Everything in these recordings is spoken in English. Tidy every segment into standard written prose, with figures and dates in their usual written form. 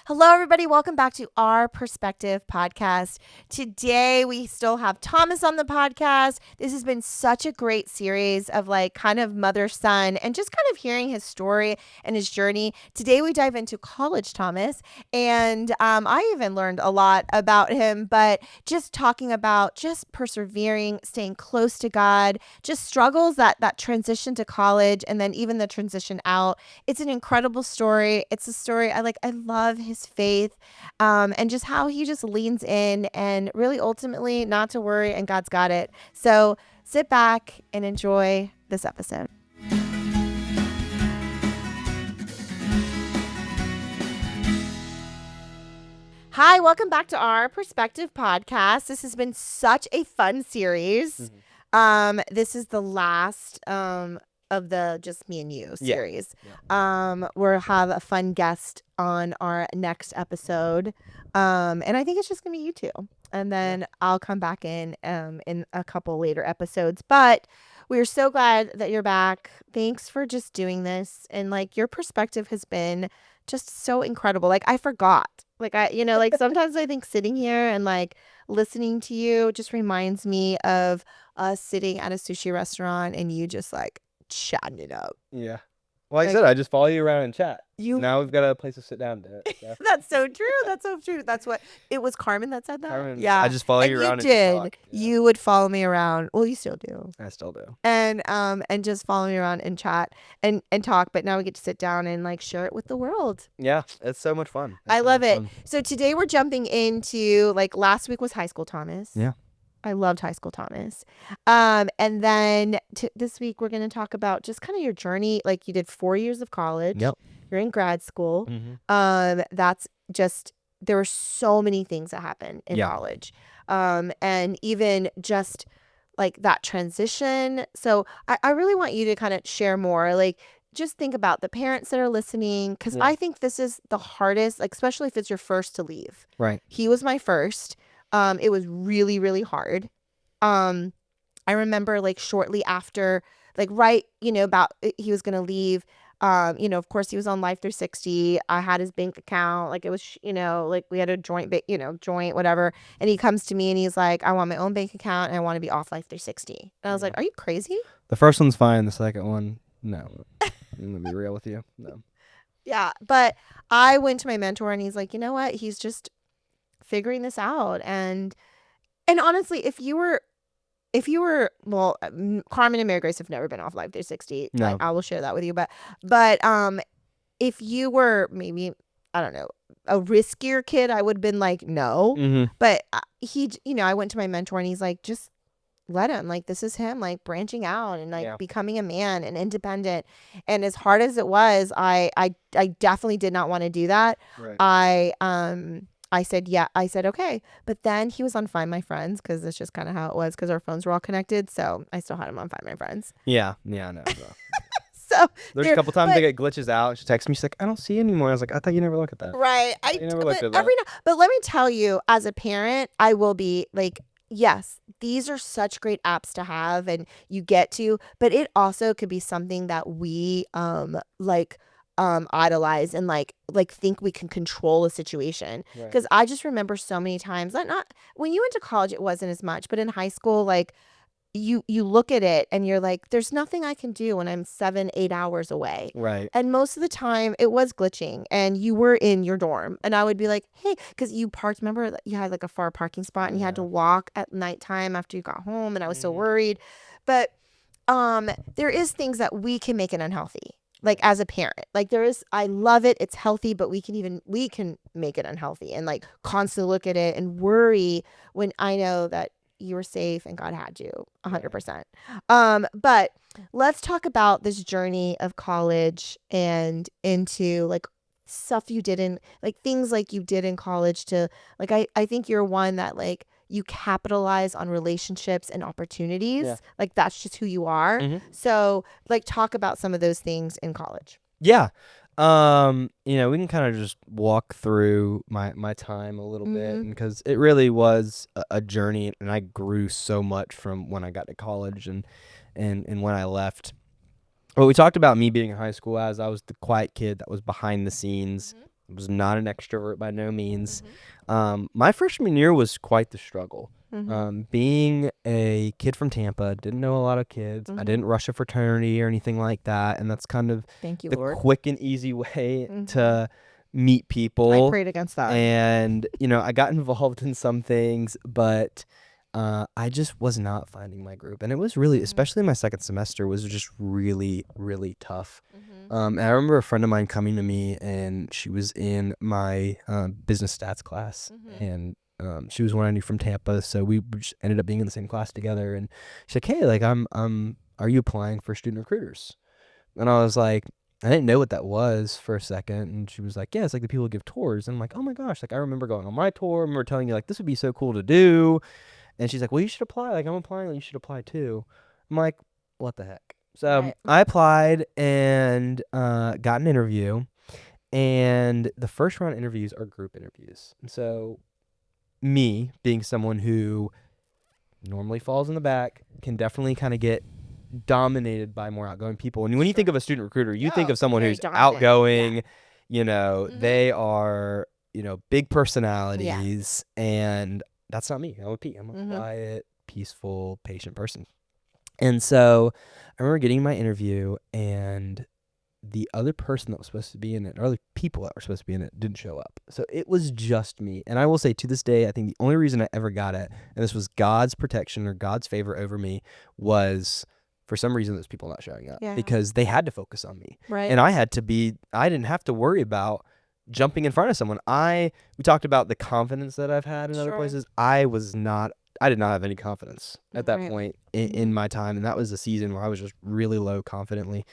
Hello, everybody. Welcome back to our Perspective podcast. Today, we still have Thomas on the podcast. This has been such a great series of kind of mother-son and just kind of hearing his story and his journey. Today, we dive into college Thomas, and I even learned a lot about him, but just talking about just persevering, staying close to God, just struggles that transition to college and then even the transition out. It's an incredible story. It's a story I love his faith, and just how he just leans in and really ultimately not to worry, and God's got it. So sit back and enjoy this episode. Hi, welcome back to our Perspective podcast. This has been such a fun series. This is the last of the Just Me and You series. Yeah. We'll have a fun guest on our next episode. And I think it's just gonna be you two. And then I'll come back in a couple later episodes. But we're so glad that you're back. Thanks for just doing this. And your perspective has been just so incredible. I forgot. Sometimes I think sitting here and listening to you just reminds me of us sitting at a sushi restaurant and you just chatting it up. Yeah. Well, I said I just follow you around and chat. Now we've got a place to sit down to it. So. That's so true. That's so true. That's what it was. Carmen that said that. Carmen, yeah. I just follow you around. You did. And talk. Yeah. You would follow me around. Well, you still do. I still do. And just follow me around and chat and talk. But now we get to sit down and share it with the world. Yeah, it's so much fun. I love it. Fun. So today we're jumping into last week was high school Thomas. Yeah. I loved high school Thomas. And then this week we're going to talk about just kind of your journey. You did 4 years of college. Yep. You're in grad school. Mm-hmm. That's just, there were so many things that happened in college. And even just that transition. So I really want you to kind of share more. Just think about the parents that are listening. Because I think this is the hardest, especially if it's your first to leave. Right. He was my first. It was really, really hard. I remember shortly after, right, about he was going to leave, of course he was on Life 360. I had his bank account. It was, we had a joint, joint, whatever. And he comes to me and he's like, I want my own bank account and I want to be off Life 360. And I was like, are you crazy? The first one's fine. The second one, no. I'm going to be real with you. No. Yeah. But I went to my mentor and he's like, you know what? He's just figuring this out. And honestly, if you were well, Carmen and Mary Grace have never been off Life 360. No. I will share that with you. But if you were maybe, I don't know, a riskier kid, I would have been like, no. Mm-hmm. But he, I went to my mentor and he's like, just let him. This is him branching out and becoming a man and independent. And as hard as it was, I definitely did not want to do that. Right. I said, yeah. I said, okay. But then he was on Find My Friends because that's just kind of how it was because our phones were all connected. So I still had him on Find My Friends. Yeah. Yeah, I know. So there's a couple times it glitches out. She texts me. She's like, I don't see anymore. I was like, I thought you never look at that. Right. You never looked at that. But let me tell you, as a parent, I will be yes, these are such great apps to have and you get to, but it also could be something that we idolize and think we can control a situation. Because I just remember so many times that not when you went to college it wasn't as much, but in high school you look at it and you're like, there's nothing I can do when I'm 7-8 hours away. Right. And most of the time it was glitching and you were in your dorm and I would be like, hey, because you parked, remember that you had a far parking spot and you had to walk at nighttime after you got home and I was so worried. But there is things that we can make it unhealthy. As a parent, there is, I love it. It's healthy, but we can make it unhealthy and constantly look at it and worry when I know that you were safe and God had you 100%. But let's talk about this journey of college and into stuff you did in things you did in college to I think you're one that you capitalize on relationships and opportunities. Yeah. That's just who you are. Mm-hmm. So talk about some of those things in college. Yeah. We can kind of just walk through my time a little bit because it really was a journey and I grew so much from when I got to college and when I left. Well, we talked about me being in high school as I was the quiet kid that was behind the scenes. was not an extrovert by no means. Mhm. My freshman year was quite the struggle. Mhm. Being a kid from Tampa, didn't know a lot of kids. I Mhm. didn't rush a fraternity or anything like that, and that's kind of Thank you, the Lord. quick and easy way Mhm. to meet I people. prayed against that. And I got involved in some things, but I just was not finding my group, and it was really, Mhm. especially my second semester, was just really, really tough. Mhm. And I remember a friend of mine coming to me, and she was in my business stats class, Mhm. and she was one I knew from Tampa, so we just ended up being in the same class together. And she's like, "Hey, like, are you applying for student recruiters?" And I was like, I didn't know what that was for a second. And she was like, yeah, it's like the people who give tours. And I'm like, oh my gosh, like I remember going on my tour. I remember telling you like this would be so cool to do. And she's like, well, you should apply. Like I'm applying, like, you should apply too. I'm like, what the heck? So Right. I applied and got an interview. And the first round interviews are group interviews. And so me being someone who normally falls in the back can definitely kind of get dominated by more outgoing people. And when you think Sure. of a student recruiter, you think Oh, of someone very who's dominant. Yeah. outgoing, Mhm. they are, big Yeah. personalities. And that's not me. I'm a P. I'm a Mhm. quiet, peaceful, patient person. And so I remember getting my interview, and the other person that was supposed to be in it, or other people that were supposed to be in it, didn't show up. So it was just me. And I will say to this day, I think the only reason I ever got it, and this was God's protection or God's favor over me, was for some reason those people not showing up Yeah. because they had to focus on me. Right. And I didn't have to worry about jumping in front of someone. We talked about the confidence that I've had in other Sure. places. I did not have any confidence at that Right. point in Mhm. my time. And that was a season where I was just really low confidently.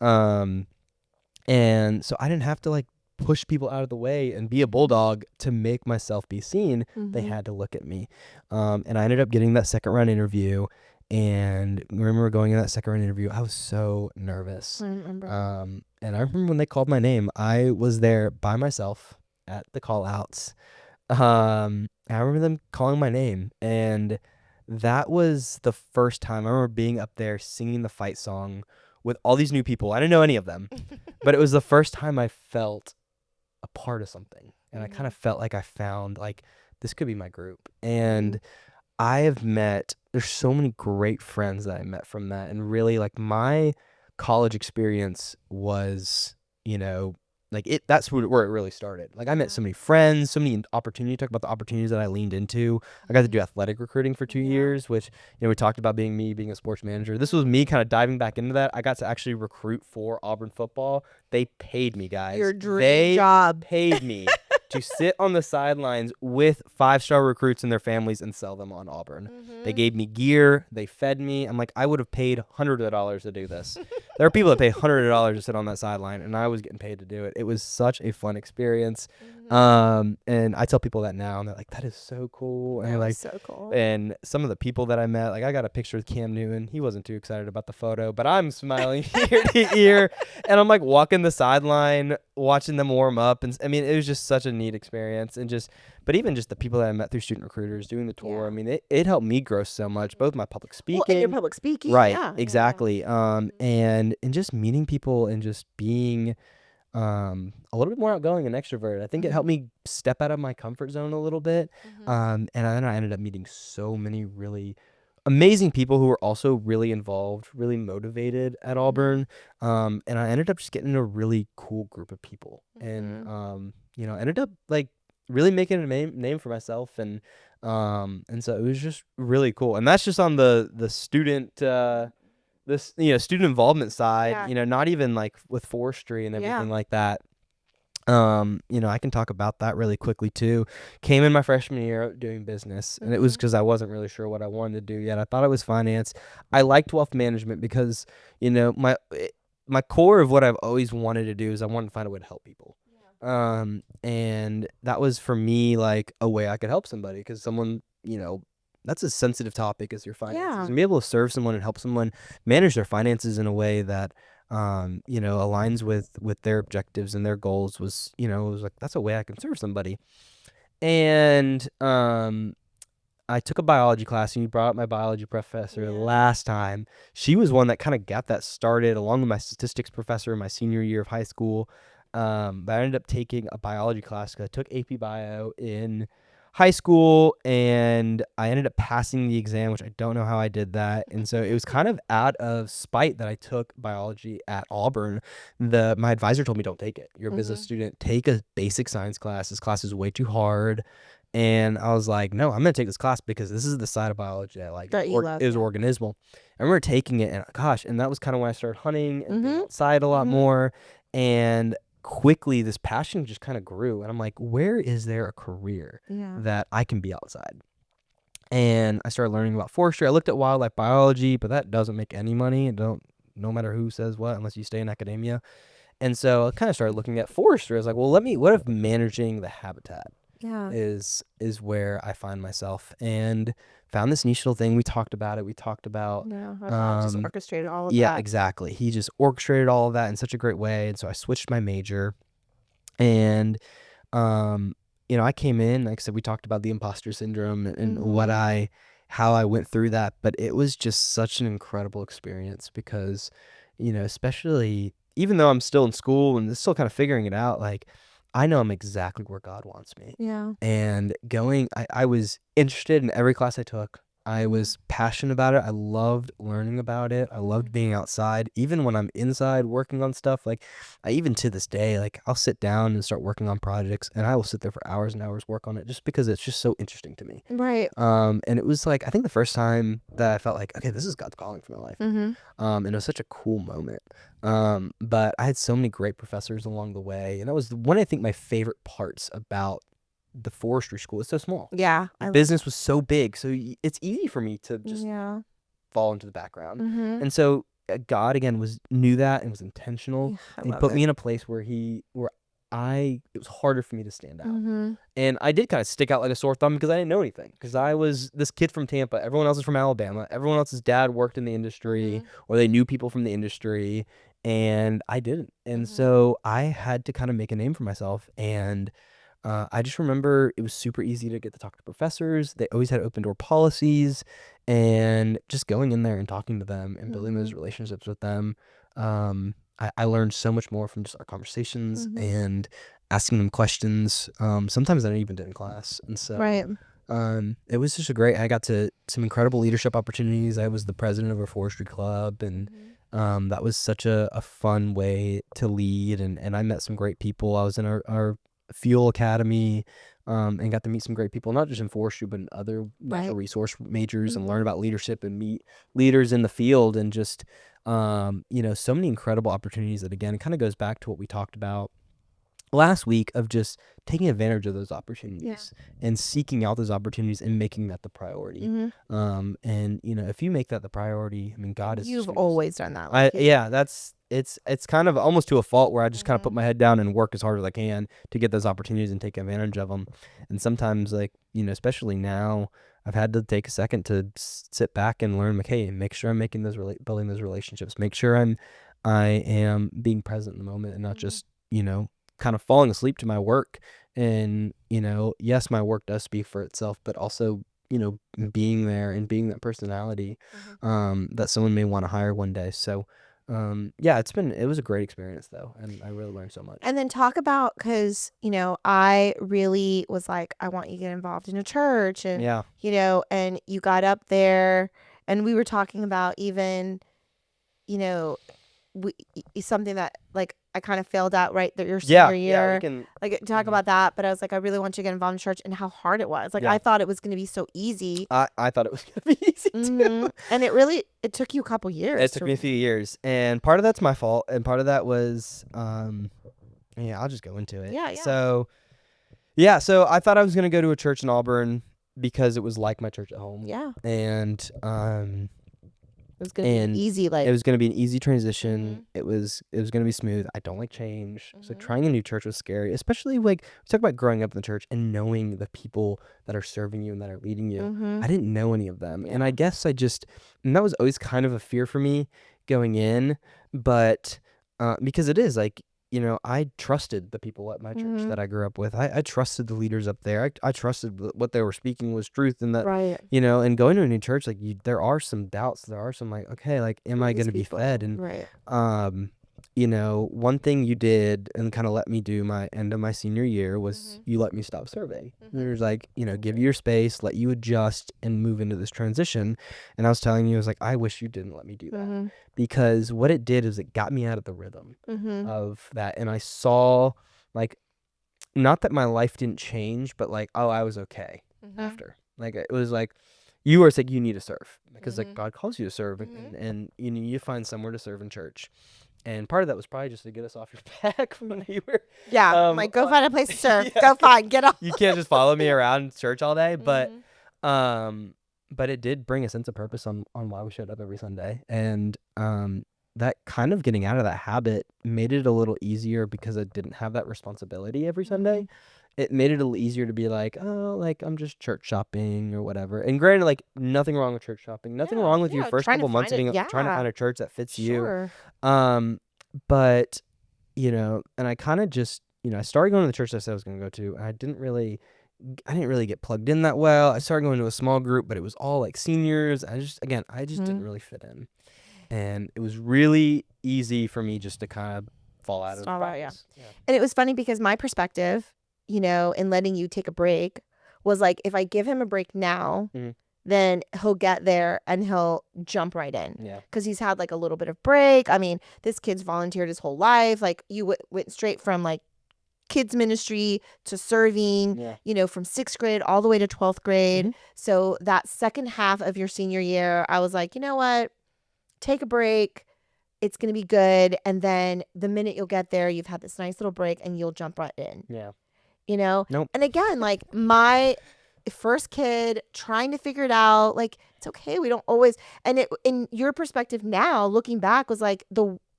Um, and so I didn't have to like push people out of the way and be a Mhm. bulldog to make myself be seen. They Mhm. had to look at me. And I ended up getting that second round interview. And I remember going in that second round interview, I was so nervous. I remember. And I remember when they called my name, I was there by myself at the call outs. I remember them calling my name, and that was the first time I remember being up there singing the fight song with all these new people. I didn't know any of them, but it was the first time I felt a part of something, and I kind of Mhm. felt like I found like this could be my group. Mhm. And there's so many great friends that I met from that. And really, like, my college experience was, you know, that's where it really started. Like, I met Yeah. so many friends, so many opportunities. Talk about the opportunities that I leaned into. I got to do Mhm. athletic recruiting for two Yeah. years, which, we talked about being a sports manager. This was Mhm. me kind of diving back into that. I got to actually recruit for Auburn football. They paid me, Your guys. dream They job. paid me to sit on the sidelines with 5-star recruits and their families and sell them on Auburn. They Mhm. gave me gear. They fed me. I'm like, I would have paid hundreds of dollars to do this. There are people that pay hundreds of dollars to sit on that sideline, and I was getting paid to do it. It was such a fun experience. Mhm. And I tell people that now, and they're like, that is so cool. And That was like, so cool. and some of the people that I met, like I got a picture with Cam Newton. He wasn't too excited about the photo, but I'm smiling ear to ear, and I'm like walking the sideline, watching them warm up, and I mean, it was just such a neat experience. And but even just the people that I met through student recruiters doing the tour, I Yeah. mean, it helped me grow so much, both Mhm. my public Well, in your speaking, public speaking, right, yeah, yeah, yeah. exactly, Mhm. and just meeting people and just being a little bit more outgoing and extrovert. I think it helped Mhm. me step out of my comfort zone a little bit. Mhm. And then I ended up meeting so many really amazing people who were also really involved, really motivated at Mhm. Auburn. And I ended up just getting a really cool group of people, and Mhm. ended up like really making a name for myself. And so it was just really cool. And that's just on the student this student involvement side, Yeah. not even like with forestry and Yeah. everything like that. I can talk about that really quickly too. Came in my freshman year doing business, and it was Mhm. because I wasn't really sure what I wanted to do yet. I thought it was finance. I liked wealth management because my core of what I've always wanted to do is I wanted to find a way to help people. Yeah. And that was for me like a way I could help somebody, because someone, that's a sensitive topic, is your finances, Yeah. and be able to serve someone and help someone manage their finances in a way that aligns with their objectives and their goals was, it was like, that's a way I can serve somebody. And I took a biology class, and you brought up my biology professor Yeah. last time. She was one that kind of got that started, along with my statistics professor in my senior year of high school. But I ended up taking a biology class because I took AP Bio in high school, and I ended up passing the exam, which I don't know how I did that. And so it was kind of out of spite that I took biology at Auburn. My advisor told me, don't take it. You're a business student. Take a basic science class. This class is way too hard. And I was like, no, I'm going to take this class because this is the side of biology I like. That you love, Is yeah. organismal. I remember taking it, and gosh, and that was kind of when I started hunting and being outside a lot more. And quickly this passion just kind of grew, and I'm like, where is there a career that I can be outside? And I started learning about forestry. I looked at wildlife biology, but that doesn't make any money. No matter who says what, unless you stay in academia. And so I kind of started looking at forestry. I was like, well, what if managing the habitat is where I find myself, and found this niche little thing. We talked about it. Bob just orchestrated all of that. Yeah, exactly. He just orchestrated all of that in such a great way. And so I switched my major, and I came in, like I said, we talked about the imposter syndrome and how I went through that, but it was just such an incredible experience because, especially even though I'm still in school and still kind of figuring it out, like I know I'm exactly where God wants me. Yeah. And I was interested in every class I took. I was passionate about it. I loved learning about it. I loved being outside. Even when I'm inside working on stuff, like even to this day, like I'll sit down and start working on projects, and I will sit there for hours and hours work on it just because it's just so interesting to me. Right. And it was like, I think the first time that I felt like, okay, this is God's calling for my life. And it was such a cool moment. But I had so many great professors along the way, and that was one, I think, my favorite parts about the forestry school. It's so small. Yeah. The business was so big, so it's easy for me to just Yeah. fall into the background. And so God again knew that and was intentional. Yeah, And he put me in a place where it was harder for me to stand out. And I did kind of stick out like a sore thumb because I didn't know anything. Because I was this kid from Tampa. Everyone else is from Alabama. Everyone else's dad worked in the industry or they knew people from the industry. And I didn't. And so I had to kind of make a name for myself. And I just remember it was super easy to get to talk to professors. They always had open door policies, and just going in there and talking to them and building those relationships with them. I learned so much more from just our conversations and asking them questions. Sometimes I even did in class. And so it was just I got to some incredible leadership opportunities. I was the president of a forestry club, and that was such a fun way to lead. And I met some great people. I was in our Fuel Academy, and got to meet some great people, not just in forestry, but in other natural resource majors, and learn about leadership and meet leaders in the field, and just, so many incredible opportunities that, again, kind of goes back to what we talked about last week of just taking advantage of those opportunities and seeking out those opportunities and making that the priority. And if you make that the priority, I mean, God is. You've always done that. It's kind of almost to a fault where I just kind of put my head down and work as hard as I can to get those opportunities and take advantage of them. And sometimes, like, especially now, I've had to take a second to sit back and learn, like, hey, make sure I'm making building those relationships, make sure I am being present in the moment and not just, kind of falling asleep to my work. And, yes, my work does speak for itself, but also, being there and being that personality that someone may want to hire one day. So, it was a great experience though. And I really learned so much. And then talk about, because, I really was like, I want you to get involved in a church, and, and you got up there, and we were talking about even, something that, like, I kind of failed at right there your senior year. We can like talk about that, but I was like, I really want you to get involved in church, and how hard it was. Like, I thought it was going to be so easy. I thought it was going to be easy too. And it took you a couple years. It took me a few years, and part of that's my fault, and part of that was, I'll just go into it. Yeah. So I thought I was going to go to a church in Auburn because it was like my church at home. Yeah. And it was going to be easy. Like, it was going to be an easy transition. It was going to be smooth. I don't like change. So trying a new church was scary, especially like we talk about growing up in the church and knowing the people that are serving you and that are leading you. I didn't know any of them. And I guess and that was always kind of a fear for me going in, but because it is like, I trusted the people at my church that I grew up with. I trusted the leaders up there. I trusted what they were speaking was truth, and that, and going to a new church, like there are some doubts. There are some like, okay, like, am I going to be fed? And, one thing you did and kind of let me do my end of my senior year was Mhm. you let me stop serving. Mhm. There's like, give you your space, let you adjust and move into this transition. And I was telling you, I was like, I wish you didn't let me do that, Mhm. because what it did is it got me out of the rhythm Mhm. of that. And I saw, like, not that my life didn't change, but like, oh, I was okay Mhm. after. Like, it was like, you were like, you need to serve because like Mhm. God calls you to serve, Mhm. and you find somewhere to serve in church. And part of that was probably just to get us off your back when you were, Yeah, I'm like, go find a place to serve. yeah, Go find, get off. you can't just follow me around church all day. Mhm. Um, but it did bring a sense of purpose on why we showed up every Sunday, and that kind of getting out of that habit made it a little easier because I didn't have that responsibility every Sunday. Mhm. It made it a little easier to be like, oh, like I'm just church shopping or whatever. And granted, like nothing wrong with church shopping, nothing Yeah, wrong with your yeah, first trying to couple months find of it. being trying to Yeah, find a church that fits you. sure. Um, but and I kind of just, I started going to the church I said I was going to go to. And I didn't really get plugged in that well. I started going to a small group, but it was all like seniors. I just didn't Mhm. really fit in. And it was really easy for me just to kind of fall out of Stall out, yeah. practice. Yeah. And it was funny because my perspective, in letting you take a break was like, if I give him a break now, Mhm. then he'll get there and he'll jump right in. Yeah. Because he's had like a little bit of break. I mean, this kid's volunteered his whole life. Like you went straight from like kids ministry to serving, Yeah. from sixth grade all the way to 12th grade. Mhm. So that second half of your senior year, I was like, you know what? Take a break. It's going to be good. And then the minute you'll get there, you've had this nice little break and you'll jump right in, Yeah. you know? Nope. And again, like my first kid trying to figure it out, like it's okay. We don't always, and it, in your perspective now, looking back was like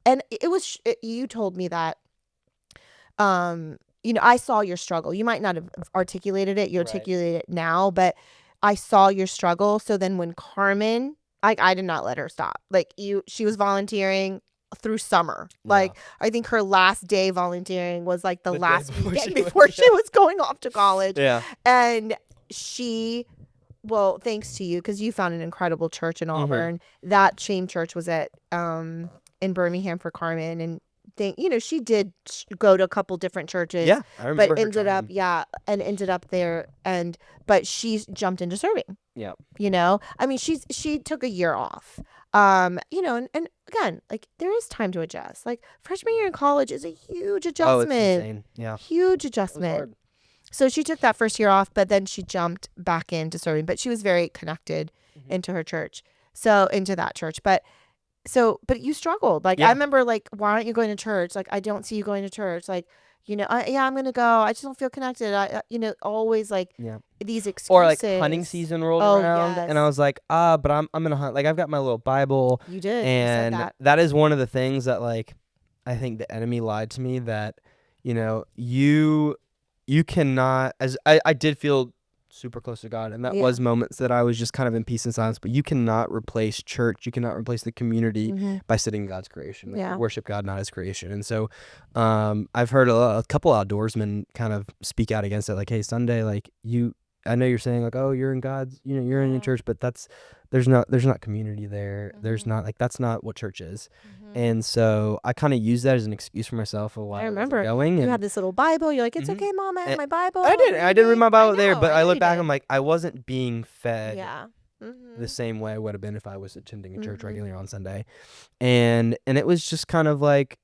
and it was, you told me that, I saw your struggle. You might not have articulated it. You Right. articulate it now, but I saw your struggle. So then when Carmen, I did not let her stop. Like she was volunteering through summer. Yeah. Like I think her last day volunteering was like the The day last before weekend she went. before she Yeah. was going off to college. Yeah. And well, thanks to you, because you found an incredible church in Mhm. Auburn. That Shame Church was at in Birmingham for Carmen, and she did go to a couple different churches, Yeah. I but remember her trying. ended up there, but she jumped into serving. Yeah. I mean, she took a year off. And again, like there is time to adjust. Like freshman year in college is a huge Oh, it's adjustment. insane. Yeah. Huge It was adjustment. hard. So she took that first year off, but then she jumped back into serving. But she was very connected Mhm. into her church. So into that church. But you struggled. Like I Yeah. remember like, why aren't you going to church? Like I don't see you going to church. Like, yeah, I'm gonna go. I just don't feel connected. Always like Yeah. these Or like hunting excuses. season rolled Oh around, and I yes, was like, but I'm gonna hunt. Like I've got my little Bible, you did. You said and that. that is one of the things that like I think the enemy lied to me that you cannot, as I did feel super close to God, and that Yeah. was moments that I was just kind of in peace and silence, but you cannot replace church, you cannot replace the community Mm-hmm. by sitting in God's creation. Like we Yeah. worship God, not his creation. And so I've heard a couple outdoorsmen kind of speak out against it, like, hey, Sunday, like I know you're saying like, oh, you're in God's, you're in your Yeah. church, but there's not community there. There's Mm-hmm. not, like, that's not what church is. Mm-hmm. And so I kind of use that as an excuse for myself of I why I wasn't remember going. you And had this little Bible. You're like, it's mhm. okay, Mom. I have And my Bible. I I'm did. I did read reading. my I Bible there, know. but I I know look you back, did. I'm like, I wasn't being fed Yeah. the Mm-hmm. same way I would have been if I was attending a church Mm-hmm. regularly on Sunday. And it was just kind of like,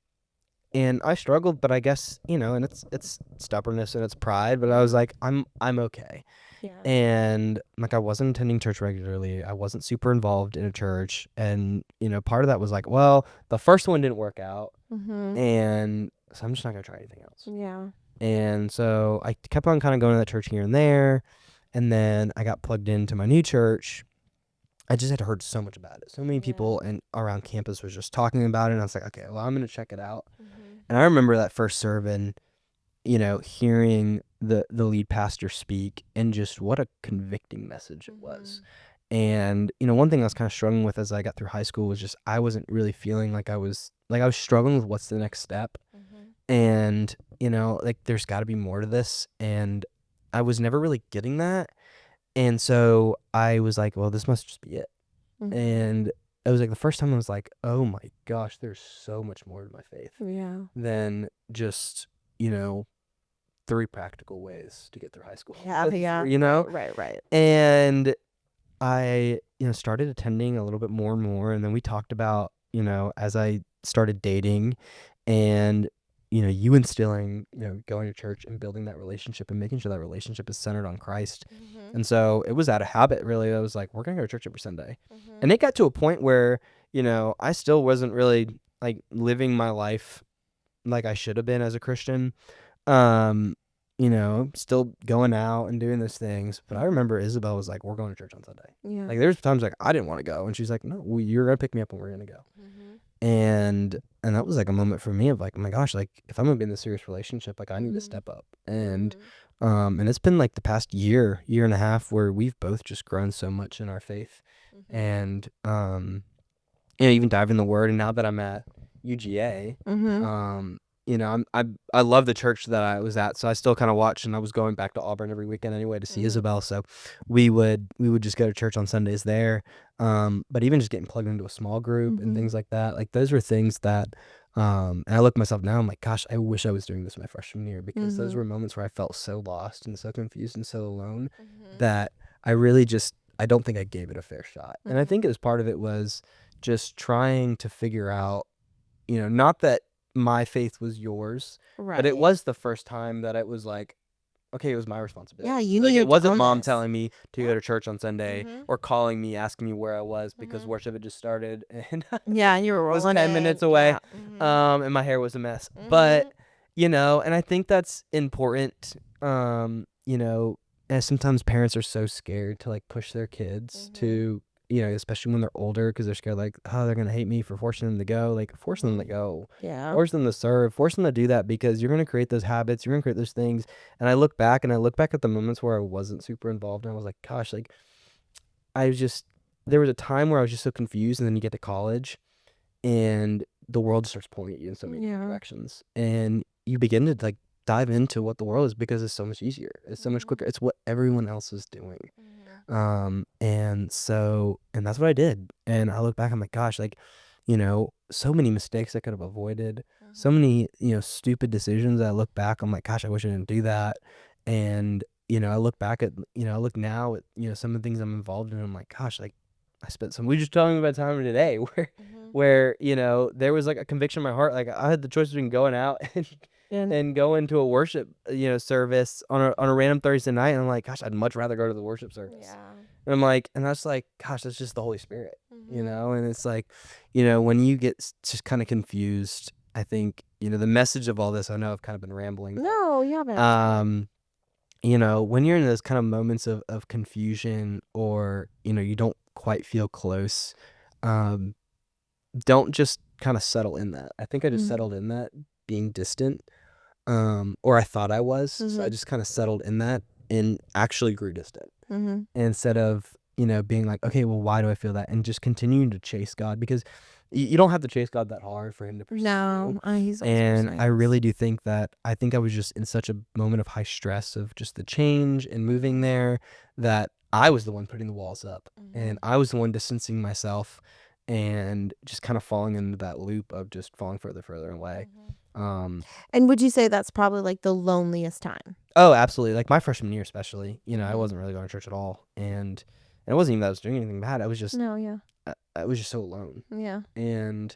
and I struggled, but I guess, and it's stubbornness and it's pride, but I was Mm-hmm. like, I'm okay. Yeah. And like I wasn't attending church regularly. I wasn't super involved in a church. And, part of that was like, well, the first one didn't work out. Mm-hmm. And so I'm just not gonna try anything else. Yeah. And so I kept on kind of going to that church here and there. And then I got plugged into my new church. I just had heard so much about it. So many Yeah. people and around campus was just talking about it. And I was like, okay, well, I'm going to check it out. Mm-hmm. And I remember that first sermon, hearing the lead pastor speak, and just what a convicting message it was. And, one thing I was kind of struggling with as I got through high school was just I wasn't really feeling like I was struggling with what's the next step. Mm-hmm. And, like there's got to be more to this. And I was never really getting that. And so I was like, well, this must just be it. Mm-hmm. And it was like the first time I was like, oh my gosh, there's so much more to my faith Yeah. than just, you know, 3 practical ways to get through high school. Yeah, yeah. You know? Right. And I, started attending a little bit more and more, and then we talked about, as I started dating and, you instilling, going to church and building that relationship and making sure that relationship is centered on Christ. Mhm. And so it was out of habit, really. I was like, we're going to go to church every Sunday. Mhm. And it got to a point where, I still wasn't really like living my life like I should have been as a Christian. Um, still going out and doing those things. But I remember Isabel was like, we're going to church on Sunday. Yeah. Like there's times like I didn't want to go. And she's like, no, you're going to pick me up and we're going to go. Mhm. And that was like a moment for me of like, oh my gosh, like if I'm going to be in this serious relationship, like I need to Mhm. step up. And, Mhm. and it's been like the past year and a half where we've both just grown so much in our faith. Mhm. And, even dive in the word. And now that I'm at UGA, Mhm. I love the church that I was at, so I still kind of watch, and I was going back to Auburn every weekend anyway to see Mhm. Isabel. So we would just go to church on Sundays there. But even just getting plugged into a small group and Mhm. things like that, like those were things that, and I look at myself now, I'm like, gosh, I wish I was doing this my freshman year, because those Mhm. were moments where I felt so lost and so confused and so alone Mhm. that I don't think I gave it a fair shot. And I Mhm. think it was part of it was just trying to figure out, not that my faith was yours, but it Right. was the first time that it was like, okay, it was my Yeah, responsibility. you Like it needed to wasn't own mom this. telling me to Yeah. go to church on Sunday Mhm. or calling me, asking me where I was because Mhm. worship had just started and Yeah, and you were was rolling 10 in. minutes away. Yeah. Mhm. And my hair was a mess. But, Mhm. and I think that's important. And sometimes parents are so scared to like push their kids Mhm. to, especially when they're older, because they're scared like, oh, they're going to hate me for forcing them to go. Like, force them to Mhm. go. Yeah. Force them to serve. Force them to do that, because you're going to create those habits. You're going to create those things. And I look back at the moments where I wasn't super involved, and I was like, gosh, like, I was just, there was a time where I was just so confused, and then you get to college and the world starts pulling at you in so many different Yeah. directions, and you begin to like dive into what the world is, because it's so much easier, it's so much Mhm. quicker, it's what everyone else is doing. Mhm. And that's what I did, and I look back, I'm like, gosh, like, so many mistakes I could have avoided, so Mhm. many, stupid decisions. I look back, I'm like, gosh, I wish I didn't do that. And I look back at, I look now at, some of the things I'm involved in, I'm like, gosh, like I spent some, we just talking about time today where Mhm. there was like a conviction in my heart, like I had the choice between going out And and going to a worship, service on a random Thursday night, and I'm like, gosh, I'd much rather go to the worship service. yeah. And I'm like, and that's like, gosh, that's just the Holy Spirit, Mhm. and it's like, when you get just kind of confused, I think, the message of all this, I know I've kind of been rambling, No, you but, haven't. It's fine. when you're in those kind of moments of confusion, or, you don't quite feel close, um, don't just kind of settle in that. I think I just Mhm. settled in that being distant, or I thought I was. So I Mhm. just kind of settled in that and actually grew distant, Mhm. instead of, being like, okay, well, why do I feel that? And just continuing to chase God, because you don't have to chase God that hard for him to pursue you. No, he's always And pursuing I us. really do think that I think I was just in such a moment of high stress of just the change and moving Mhm. there, that I was the one putting the walls up, and Mhm. I was the one distancing myself, and just kind of falling into that loop of just falling further away. Mhm. Um, And would you say that's probably like the loneliest time? oh, absolutely. Like my freshman year, especially, I Mhm. wasn't really going to church at all. And it wasn't even that I was doing anything bad. No, yeah. I was just so alone. Yeah. And,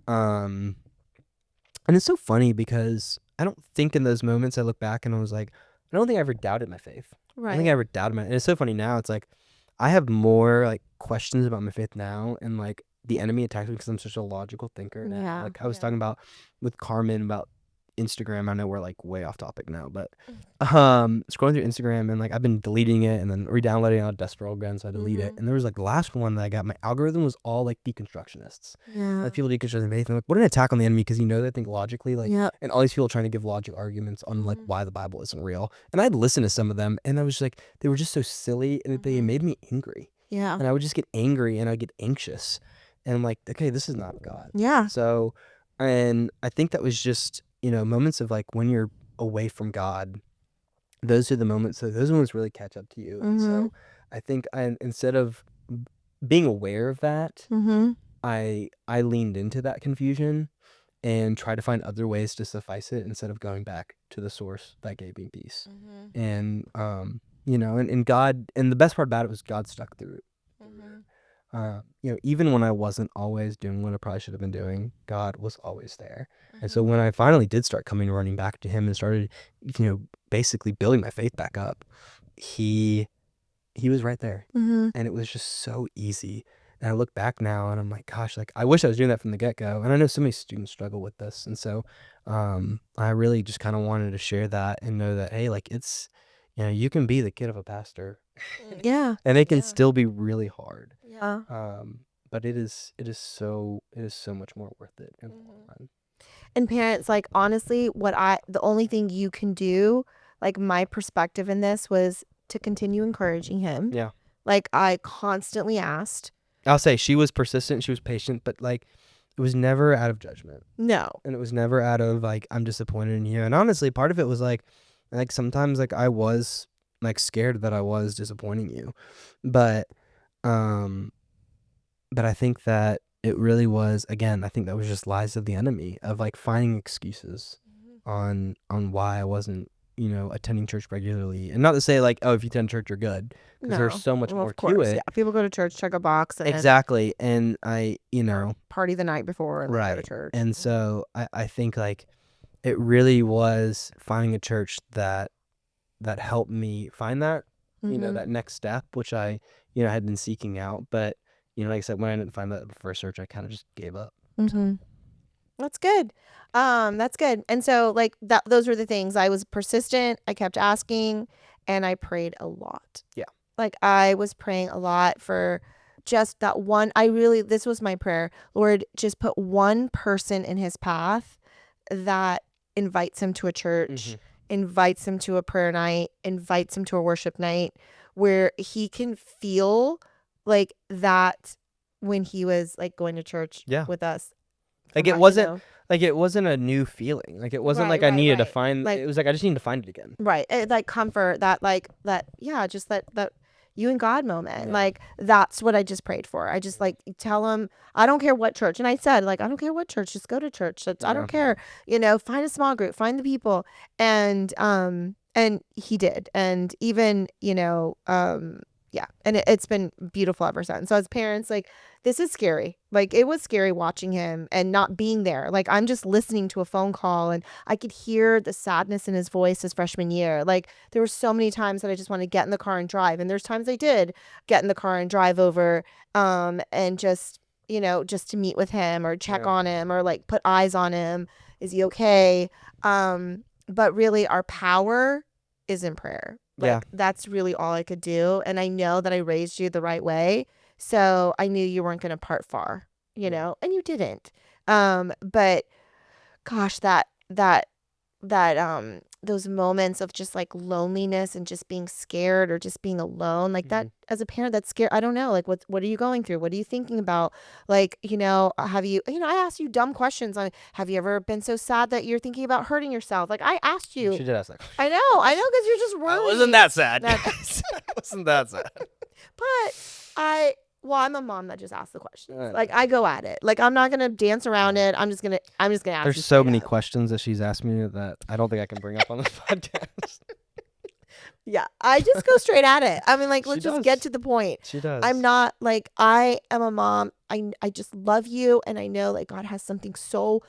um, and it's so funny because I don't think in those moments I look back and I was like, I don't think I ever doubted my faith. I don't think I Right. ever doubted my, and it's so funny now. It's like, I have more like questions about my faith now, and like the enemy attacks me because I'm such a logical thinker now. Yeah. Like I was Yeah. talking about with Carmen about Instagram. I know we're like way off topic now, but Mm. scrolling through Instagram, and like I've been deleting it and then re-downloading it on desperate again, so I delete it. Mhm. And there was like the last one that I got, my algorithm was all like deconstructionists. Yeah. Like people deconstructing faith, and like, what an attack on the enemy, because they think logically, like, Yep. and all these people trying to give logic arguments on like Mhm. why the Bible isn't real. And I'd listen to some of them, and I was like, they were just so silly, and they Mhm. made me angry. Yeah. And I would just get angry, and I'd get anxious, and I'm like, okay, this is not God. Yeah. So, and I think that was just, moments of like when you're away from God, those are the moments. So those moments really catch up to you. And Mhm. so I think instead of being aware of that, Mm-hmm. I leaned into that confusion and tried to find other ways to suffice it instead of going back to the source that gave me peace. Mm-hmm. And and God, and the best part about it was God stuck through it. Mm-hmm. Even when I wasn't always doing what I probably should have been doing, God was always there. And so Mm-hmm. when I finally did start coming running back to Him and started, basically building my faith back up, He was right there, Mm-hmm. and it was just so easy. And I look back now, and I'm like, gosh, like I wish I was doing that from the get go. And I know so many students struggle with this, and so I really just kind of wanted to share that and know that hey, like it's, you can be the kid of a pastor, Yeah. and it can Yeah. still be really hard. Yeah. But it is so much more worth it in the long run. And parents, like, honestly, the only thing you can do, like, my perspective in this was to continue encouraging him. Yeah, Like, I constantly asked. I'll say she was persistent, she was patient, but like it was never out of judgment. No. And it was never out of like I'm disappointed in you. And honestly, part of it was like sometimes like I was like scared that I was disappointing you. But but I think that it really was, again, I think that was just lies of the enemy of like finding excuses on why I wasn't, attending church regularly. And not to say like, oh, if you attend church you're good, because there's so much Well, more of to course. it. Yeah. People go to church, check a box, and Exactly. And I, party the night before and then go to right. church. And so I think like it really was finding a church that helped me find that, that next step, which I, had been seeking out. But, like I said, when I didn't find that first search, I kind of just gave up. Mm-hmm. That's good. That's good. And so like those were the things. I was persistent. I kept asking, and I prayed a lot. Yeah. Like I was praying a lot for just that one. This was my prayer. Lord, just put one person in his path that invites him to a church, invites him to a prayer night, invites him to a worship night where he can feel like that when he was like going to church with us. Like it wasn't it wasn't a new feeling. Like it wasn't like I needed to find, like, it was like I just needed to find it again. Right. Like comfort, just that you and God moment. Yeah. Like that's what I just prayed for. I just like tell him, I don't care what church. And I said, like, I don't care what church, just go to church. I don't care, find a small group, find the people. And he did. And even, yeah. And it's been beautiful ever since. So as parents, like, this is scary. Like, it was scary watching him and not being there. Like, I'm just listening to a phone call and I could hear the sadness in his voice his freshman year. Like, there were so many times that I just wanted to get in the car and drive. And there's times I did get in the car and drive over and just, just to meet with him or check on him or like put eyes on him. Is he okay? But really our power is in prayer. Like, that's really all I could do. And I know that I raised you the right way. So I knew you weren't going to part far, and you didn't. But gosh, those moments of just like loneliness and just being scared or just being alone, like that as a parent, that's scary. I don't know. Like, what are you going through? What are you thinking about? Like, have you, I asked you dumb questions on, have you ever been so sad that you're thinking about hurting yourself? Like I asked you. She did ask that. I know. Cause you're just worried. I wasn't that sad. I wasn't that sad. But I'm a mom that just asks the questions. Like I go at it. Like I'm not gonna dance around it. I'm just gonna ask. There's so many questions that she's asked me that I don't think I can bring up on this podcast. Yeah, I just go straight at it. I mean, like, let's just get to the point. She does. I'm not like, I am a mom. I just love you, and I know like God has something so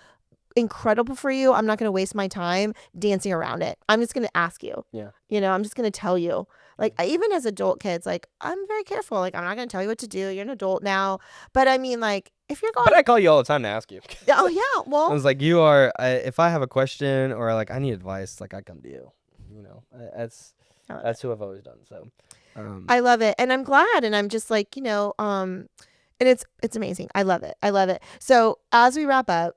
incredible for you. I'm not gonna waste my time dancing around it. I'm just gonna ask you. Yeah. I'm just gonna tell you. Like, even as adult kids, like, I'm very careful. Like, I'm not going to tell you what to do. You're an adult now. But I mean, like, if you're going. But I call you all the time to ask you. Oh, yeah. Well. I was like, you are, if I have a question or like I need advice, like I come to you. That's who I've always done. So. I love it. And I'm glad. And I'm just like, and it's amazing. I love it. I love it. So as we wrap up,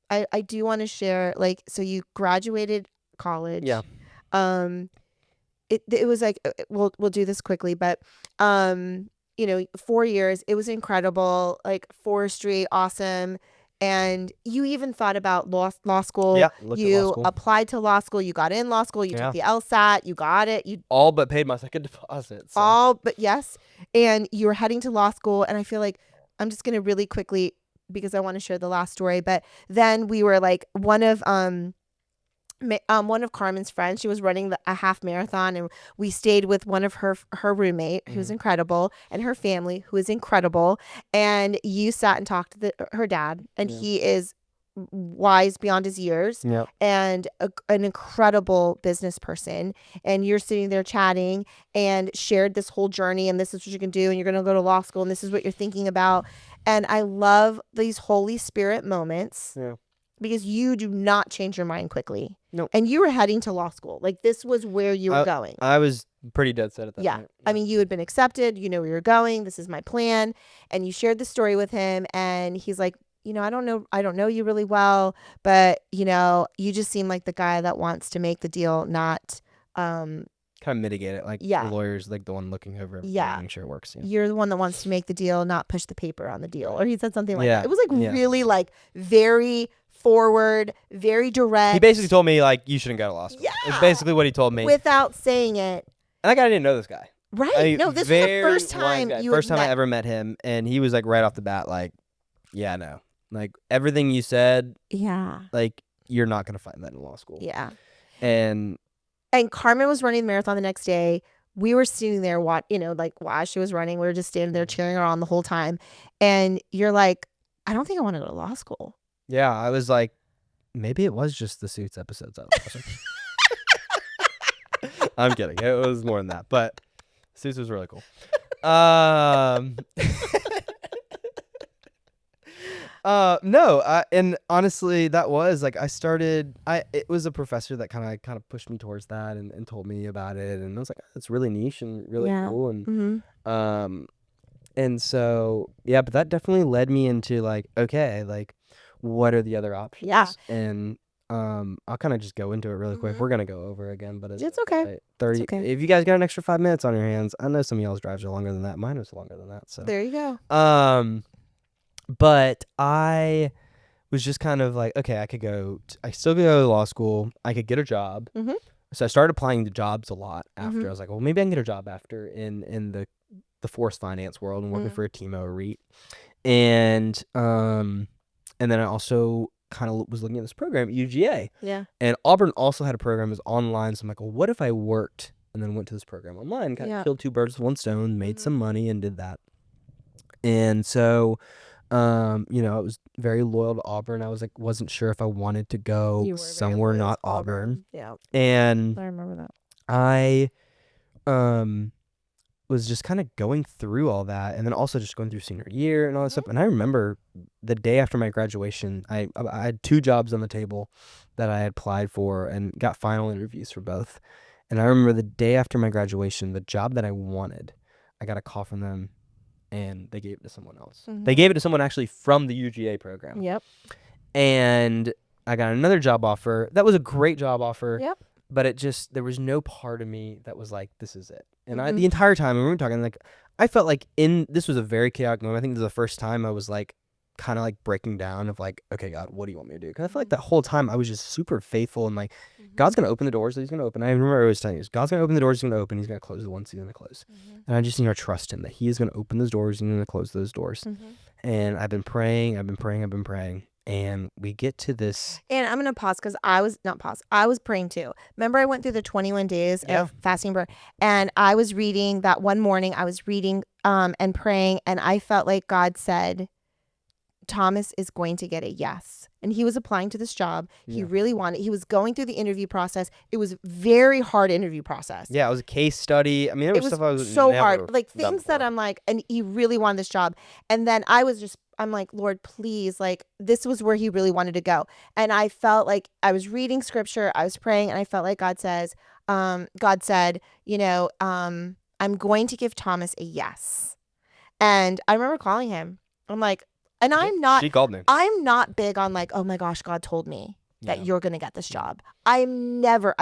I do want to share, like, so you graduated college. Yeah. It was like, we'll do this quickly, but 4 years, it was incredible. Like forestry, awesome. And you even thought about law school. Yeah, looked at law You school. applied to law school. You got in law school. You took Yeah. the LSAT. You got it. You All but paid my second deposit. So. all but yes. And you were heading to law school. And I feel like I'm just gonna really quickly, because I want to share the last story. But then we were like one of Carmen's friends, she was running a half marathon, and we stayed with one of her roommate, who's incredible, and her family, who is incredible. And you sat and talked to her dad, and he is wise beyond his years, and an incredible business person. And you're sitting there chatting and shared this whole journey, and this is what you can do, and you're going to go to law school, and this is what you're thinking about. And I love these Holy Spirit moments. Because you do not change your mind quickly. No. And you were heading to law school. Like, this was where you were going. I was pretty dead set at that point. I mean, you had been accepted. You know where you're going. This is my plan. And you shared the story with him. And he's like, I don't know you really well, but, you just seem like the guy that wants to make the deal, not... kind of mitigate it. Like, the lawyer's like the one looking over everything, making sure it works. You're the one that wants to make the deal, not push the paper on the deal. Or he said something like that. It was like really like very... forward, very direct. He basically told me, like, you shouldn't go to law school. Yeah. It's basically what he told me. Without saying it. And like, I didn't know this guy. Right. I mean, no, this was the first time I ever met him. And he was like right off the bat, like, yeah, no. Like, everything you said. Yeah. Like, you're not going to find that in law school. Yeah. And Carmen was running the marathon the next day. We were sitting there, while she was running, we were just standing there cheering her on the whole time. And you're like, I don't think I want to go to law school. Yeah, I was like, maybe it was just the Suits episodes I was watching. I'm kidding. It was more than that, but Suits was really cool. No, and honestly, that was like it was a professor that kind of pushed me towards that and told me about it, and I was like, oh, it's really niche and really cool, and and so but that definitely led me into like, okay, like, what are the other options? Yeah. And I'll kind of just go into it really quick. We're gonna go over again, but it's okay. 30. It's okay. If you guys got an extra 5 minutes on your hands, I know some of y'all's drives are longer than that. Mine was longer than that. So there you go. But I was just kind of like, okay, I still could go to law school. I could get a job. So I started applying to jobs a lot after. I was like, well, maybe I can get a job after in the forest finance world and working for a TMO REIT. And then I also kind of was looking at this program at UGA. Yeah. And Auburn also had a program that was online. So I'm like, well, what if I worked and then went to this program online? Kind of killed two birds with one stone, made some money, and did that. And so, I was very loyal to Auburn. I was like, wasn't sure if I wanted to go somewhere not Auburn. Yeah. And I remember that. I was just kind of going through all that, and then also just going through senior year and all that stuff. And I remember the day after my graduation, I had 2 jobs on the table that I had applied for and got final interviews for both. And I remember the day after my graduation, the job that I wanted, I got a call from them, and they gave it to someone else. They gave it to someone actually from the UGA program. Yep. And I got another job offer. That was a great job offer. Yep. But there was no part of me that was like, this is it. And the entire time when we were talking, like, I felt like this was a very chaotic moment. I think this was the first time I was like, kind of like breaking down of like, okay, God, what do you want me to do? Because I feel like that whole time I was just super faithful and like, God's going to open the doors that he's going to open. I remember always telling you, God's going to open the doors he's going to open. He's going to close the ones he's going to close. And I just need to trust him that he is going to open those doors and he's going to close those doors. And I've been praying. And we get to this. And I'm going to pause because I was praying too. Remember, I went through the 21 days of fasting and prayer. And I was reading that one morning. I was reading and praying. And I felt like God said, Thomas is going to get a yes. And he was applying to this job. He really wanted. He was going through the interview process. It was very hard interview process. Yeah, it was a case study. I mean, it was stuff I was so hard. Like things that I'm like, and he really wanted this job. And then I'm like, Lord, please, like this was where he really wanted to go. And I felt like I was reading scripture, I was praying, and I felt like God said, I'm going to give Thomas a yes. And I remember calling him. I'm like, and I'm not. She called me. I'm not big on like, oh my gosh, God told me. that you're going to get this job. I've never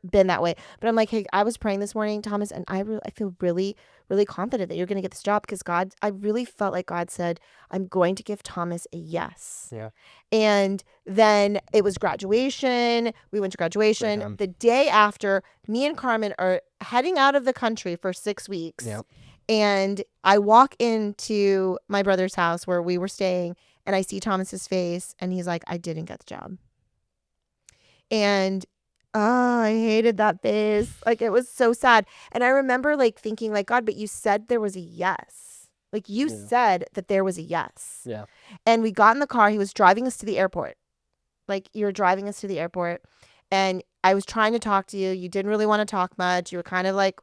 been that way. But I'm like, hey, I was praying this morning, Thomas, and I feel really, really confident that you're going to get this job because I really felt like God said, I'm going to give Thomas a yes. Yeah. And then it was graduation. We went to graduation. The day after, me and Carmen are heading out of the country for 6 weeks. Yep. And I walk into my brother's house where we were staying, and I see Thomas's face, and he's like, I didn't get the job. And I hated that face. Like, it was so sad. And I remember like thinking like, God, but you said there was a yes. Like you said that there was a yes. Yeah. And we got in the car. He was driving us to the airport. Like, you're driving us to the airport. And I was trying to talk to you. You didn't really want to talk much. You were kind of like,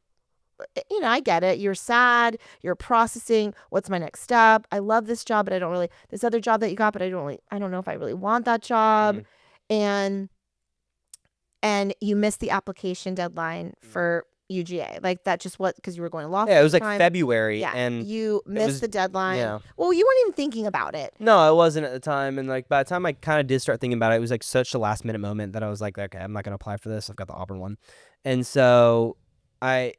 you know, I get it. You're sad. You're processing. What's my next step? I love this job, but I don't really, this other job that you got, but I don't know if I really want that job. And you missed the application deadline for UGA. Like, that just what, because you were going to law school. Yeah, it was like February. Yeah, and you missed the deadline. Yeah. Well, you weren't even thinking about it. No, I wasn't at the time. And like by the time I kind of did start thinking about it, it was like such a last minute moment that I was like, okay, I'm not going to apply for this. I've got the Auburn one. And so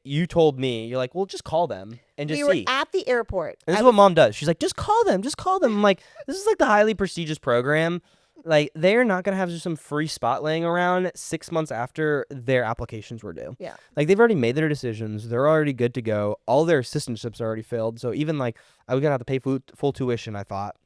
you told me, you're like, well, just call them and just see. We were at the airport. And this is what Mom does. She's like, just call them. I'm like, this is like the highly prestigious program. Like, they're not going to have just some free spot laying around 6 months after their applications were due. Yeah. Like, they've already made their decisions. They're already good to go. All their assistantships are already filled. So even like, I was going to have to pay full tuition, I thought.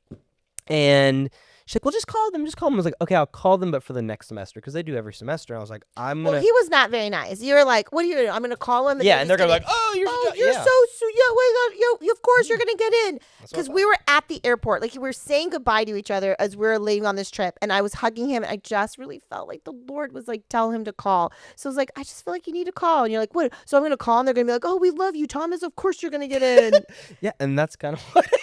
And she's like, well, just call them. I was like, okay, I'll call them, but for the next semester, because they do every semester. I was like, I'm going to. Well, he was not very nice. You were like, what are you doing? I'm going to call him. And they're going to be like, you're so sweet. Yeah, of course you're going to get in. Because we were at the airport. Like, we were saying goodbye to each other as we were leaving on this trip. And I was hugging him. And I just really felt like the Lord was like, tell him to call. So I was like, I just feel like you need to call. And you're like, what? So I'm going to call. And they're going to be like, oh, we love you, Thomas. Of course you're going to get in. Yeah, and that's kind of what happened.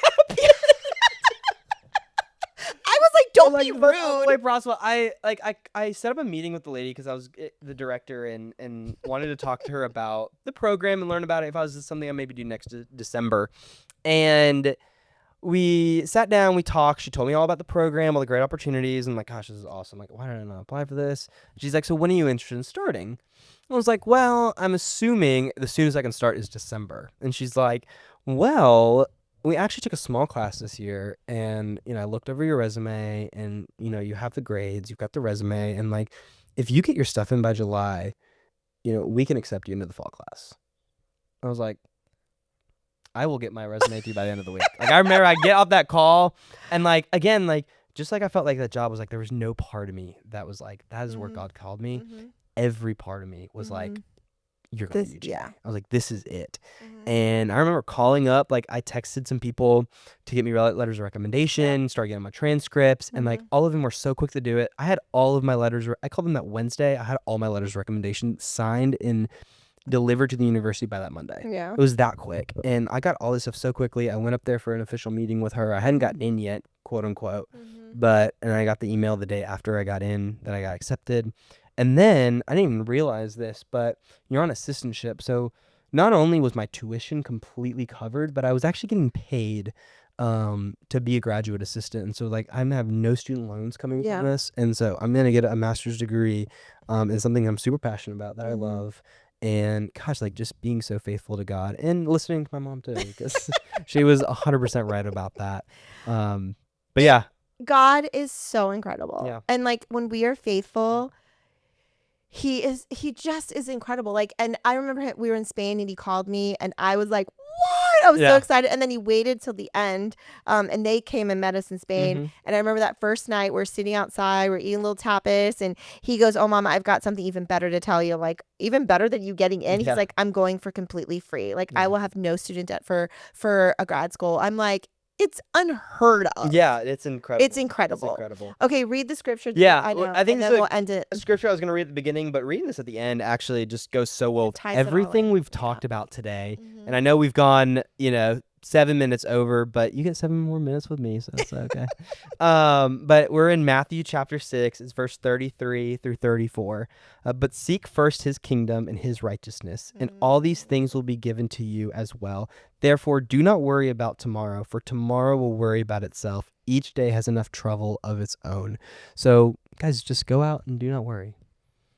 Don't be rude. Wait, Roswell, I set up a meeting with the lady because I was the director and wanted to talk to her about the program and learn about it if I was something I maybe do next December. And we sat down, we talked. She told me all about the program, all the great opportunities. And I'm like, gosh, this is awesome. Like, why did I not apply for this? She's like, so when are you interested in starting? I was like, well, I'm assuming the soonest I can start is December. And she's like, well, we actually took a small class this year, and, I looked over your resume, and, you have the grades, you've got the resume, and, like, if you get your stuff in by July, we can accept you into the fall class. I was like, I will get my resume to you by the end of the week. Like, I remember I get off that call, and, like, again, like, just like I felt like that job was like, there was no part of me that was like, that is where God called me. Every part of me was like, you're going to UGA. Yeah. I was like, this is it. And I remember calling up, like, I texted some people to get me letters of recommendation, start getting my transcripts, and like all of them were so quick to do it. I had all of my letters, I called them that Wednesday. I had all my letters of recommendation signed and delivered to the university by that Monday. Yeah. It was that quick. And I got all this stuff so quickly. I went up there for an official meeting with her. I hadn't gotten in yet, quote unquote, and I got the email the day after I got in that I got accepted. And then, I didn't even realize this, but you're on assistantship. So not only was my tuition completely covered, but I was actually getting paid to be a graduate assistant. And so, like, I'm going to have no student loans coming from this. And so I'm going to get a master's degree in something I'm super passionate about that I love. And gosh, like, just being so faithful to God and listening to my mom too, because she was 100% right about that. But yeah. God is so incredible. Yeah. And like, when we are faithful, he just is incredible. Like, and I remember we were in Spain and he called me and I was like, what? I was so excited. And then he waited till the end. And they came and met us in Spain. And I remember that first night we're sitting outside, we're eating a little tapas, and he goes, oh, Mama, I've got something even better to tell you. Like, even better than you getting in. He's like, I'm going for completely free. Like, I will have no student debt for a grad school. I'm like, it's unheard of. Yeah, it's incredible. It's incredible. Okay, read the scripture. Yeah, I know. I think then we'll end it. The scripture I was going to read at the beginning, but reading this at the end actually just goes so well with everything we've talked about today. And I know we've gone, 7 minutes over, but you get 7 more minutes with me, so that's okay. But we're in Matthew chapter 6. It's verse 33 through 34. But seek first his kingdom and his righteousness, and all these things will be given to you as well. Therefore, do not worry about tomorrow, for tomorrow will worry about itself. Each day has enough trouble of its own. So guys, just go out and do not worry.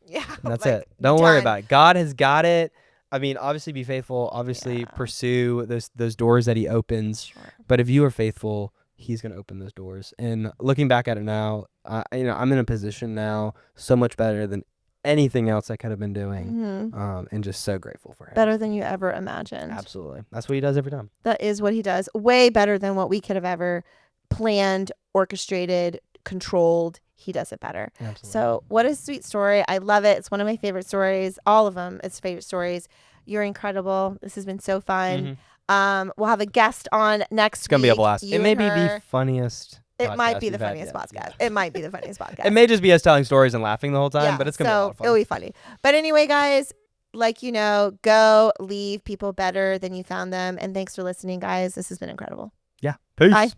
Yeah. And that's like, it. Don't worry done. about it. God has got it. I mean, obviously be faithful. Obviously Yeah. pursue those doors that he opens. Sure. But if you are faithful, he's going to open those doors. And looking back at it now, I'm in a position now so much better than anything else I could have been doing. And just so grateful for him. Better than you ever imagined. Absolutely. That's what he does every time. That is what he does. Way better than what we could have ever planned, orchestrated, controlled. He does it better. Absolutely. So what a sweet story. I love it. It's one of my favorite stories. All of them. It's favorite stories. You're incredible. This has been so fun. We'll have a guest on next week. It's going to be a blast. You It may and be the her. funniest. It might be we've the had funniest yet. podcast. Yeah. It might be the funniest podcast. It may just be us telling stories and laughing the whole time, but it's going to be a lot of fun. It'll be funny. But anyway, guys, go leave people better than you found them. And thanks for listening, guys. This has been incredible. Yeah. Peace. Bye.